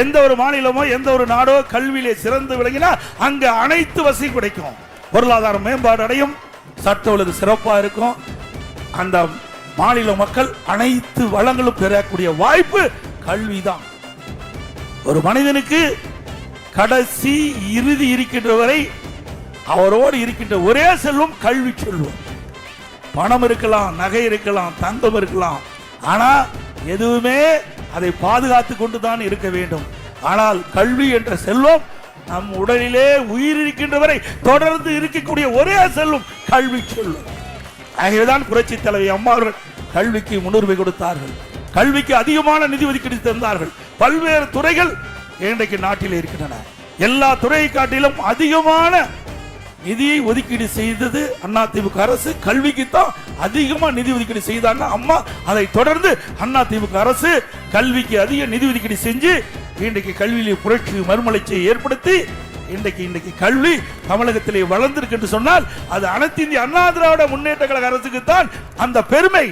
எந்த ஒரு மாநிலமோ எந்த ஒரு நாடோ கல்வியிலே சிறந்து விளங்கினா அங்க அனைத்து வசதி கிடைக்கும், பொருளாதார மேம்பாடு அடையும், சட்ட ஒழுங்கு சிறப்பா இருக்கும், அந்த மாநில மக்கள் அனைத்து வளங்களும் பெறக்கூடிய வாய்ப்பு கல்விதான். ஒரு மனிதனுக்கு கடைசி இறுதி இருக்கின்ற வரை அவரோடு இருக்கின்ற ஒரே செல்வம் கல்வி செல்வம். பணம் இருக்கலாம், நகை இருக்கலாம், தங்கம் இருக்கலாம், ஆனா எதுவுமே அதை பாதுகாத்து கொண்டுதான் இருக்க வேண்டும். ஆனால் கல்வி என்ற செல்வம் நம் உடலிலே உயிர் இருக்கின்ற வரை தொடர்ந்து இருக்கக்கூடிய ஒரே செல்வம் கல்வி செல்வம். ஆகவேதான் புரட்சி தலைவி அம்மா அவர்கள் கல்விக்கு முன்னுரிமை கொடுத்தார்கள், கல்விக்கு அதிகமான நிதி ஒதுக்கீடு தந்தார்கள். பல்வேறு துறைகள் இன்றைக்கு நாட்டில் இருக்கின்றன. எல்லா துறையை காட்டிலும் அதிகமான நிதியை ஒதுக்கீடு செய்தது அதிமுக அரசு. கல்விக்கு தான் அதிகமா நிதி ஒதுக்கீடு செய்தாங்க அம்மா. அதை தொடர்ந்து அதிமுக அரசு கல்விக்கு அதிக நிதி ஒதுக்கீடு செஞ்சு இன்றைக்கு கல்வியிலே புரட்சி மறுமலர்ச்சியை ஏற்படுத்தி இன்றைக்கு கல்வி தமிழகத்திலே வளர்ந்திருக்கு என்று சொன்னால் அது அனைத்து இந்திய அண்ணா திராவிட முன்னேற்ற கழக அரசுக்கு தான் அந்த பெருமை.